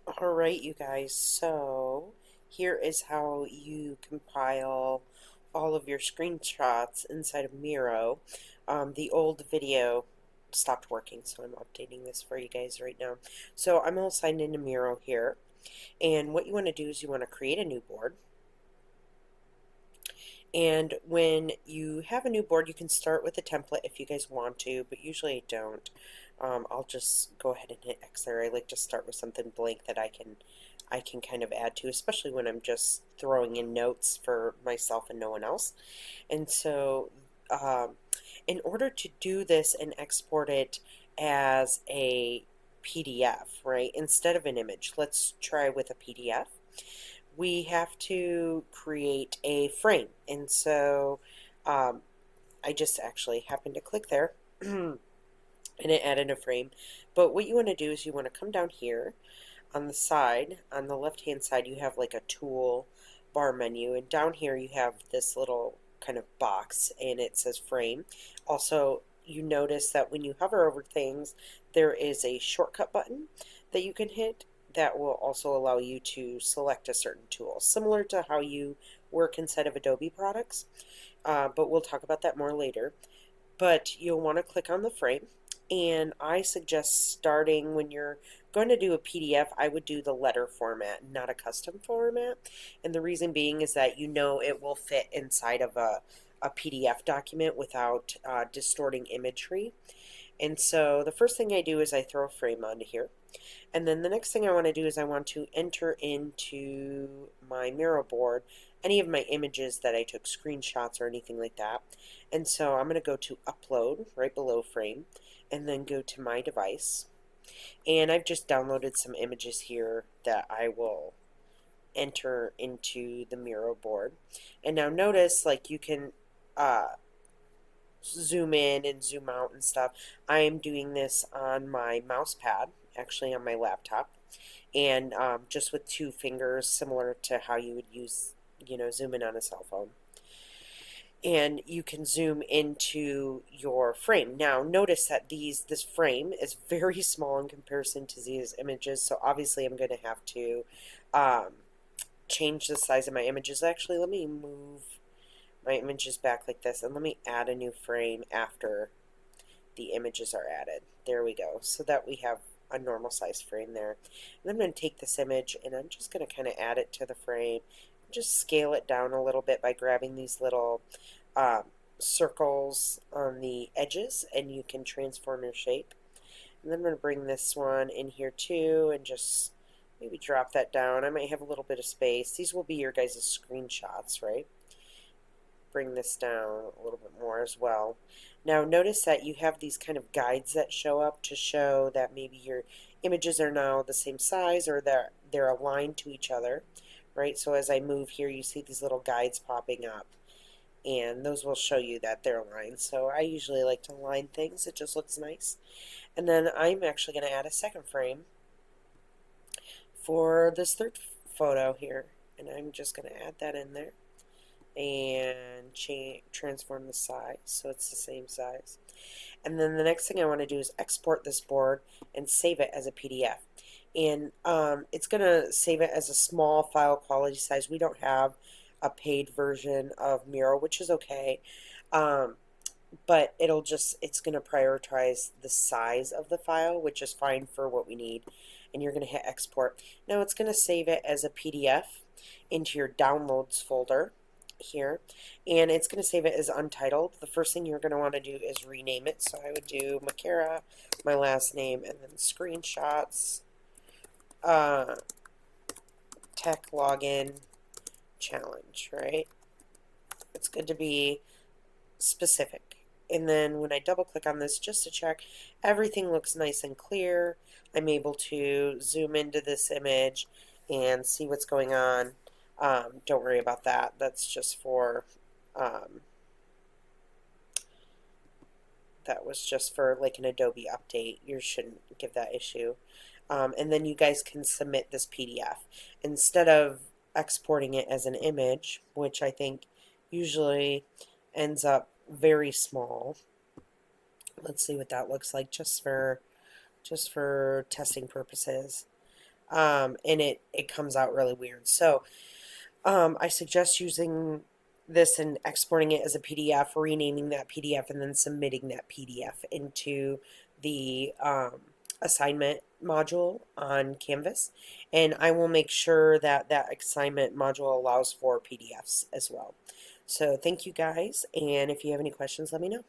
Alright, you guys, so here is how you compile all of your screenshots inside of Miro. The old video stopped working, so I'm updating this for you guys right now. So I'm all signed into Miro here, and what you want to do is you want to create a new board. And when you have a new board, you can start with a template if you guys want to, but usually I don't. I'll just go ahead and hit X there. I like to start with something blank that I can kind of add to, especially when I'm just throwing in notes for myself and no one else. And so, um, in order to do this and export it as a PDF, right, instead of an image, let's try with a PDF. We have to create a frame. And so um, I just actually happened to click there and it added a frame. But what you want to do is you want to come down here on the side, on the left hand side, you have like a tool bar menu, and down here you have this little kind of box and it says frame. Also, you notice that when you hover over things, there is a shortcut button that you can hit that will also allow you to select a certain tool, similar to how you work inside of Adobe products, but we'll talk about that more later. But you'll want to click on the frame, and I suggest starting when you're going to do a PDF, I would do the letter format, not a custom format. And the reason being is that you know it will fit inside of a PDF document without distorting imagery. And so the first thing I do is I throw a frame onto here. And then the next thing I want to do is I want to enter into my Miro board any of my images that I took screenshots or anything like that. And so I'm going to go to upload right below frame and then go to my device. And I've just downloaded some images here that I will enter into the Miro board. And now notice, like, you can zoom in and zoom out and stuff. I am doing this on my mouse pad, actually on my laptop, and just with two fingers, similar to how you would use, zoom in on a cell phone. And you can zoom into your frame. Now notice that this frame is very small in comparison to these images, so obviously I'm going to have to um, change the size of my images. Actually, let me move my images back like this, and let me add a new frame after the images are added. There we go, so that we have a normal size frame there. And I'm going to take this image and I'm just going to kind of add it to the frame. Just scale it down a little bit by grabbing these little circles on the edges, and you can transform your shape. And then I'm going to bring this one in here too and just maybe drop that down. I might have a little bit of space. These will be your guys' screenshots, right? Bring this down a little bit more as well. Now notice that you have these kind of guides that show up to show that maybe your images are now the same size or they're aligned to each other, right? So as I move here, you see these little guides popping up, and those will show you that they're aligned. So I usually like to align things. It just looks nice. And then I'm actually going to add a second frame for this third photo here, and I'm just going to add that in there and transform the size so it's the same size. And then the next thing I want to do is export this board and save it as a PDF. And it's going to save it as a small file quality size. We don't have a paid version of Miro, which is okay. But it's going to prioritize the size of the file, which is fine for what we need. And you're going to hit export. Now it's going to save it as a PDF into your downloads folder here, and it's going to save it as untitled. The first thing you're going to want to do is rename it. So I would do Makara, my last name, and then screenshots, tech login challenge, right? It's good to be specific. And then when I double click on this just to check, everything looks nice and clear. I'm able to zoom into this image and see what's going on. Don't worry about that. That's just for, that was just for like an Adobe update. You shouldn't give that issue. And then you guys can submit this PDF. Instead of exporting it as an image, which I think usually ends up very small. Let's see what that looks like just for testing purposes. and it comes out really weird. So I suggest using this and exporting it as a PDF, renaming that PDF, and then submitting that PDF into the assignment module on Canvas. And I will make sure that that assignment module allows for PDFs as well. So thank you guys, and if you have any questions, let me know.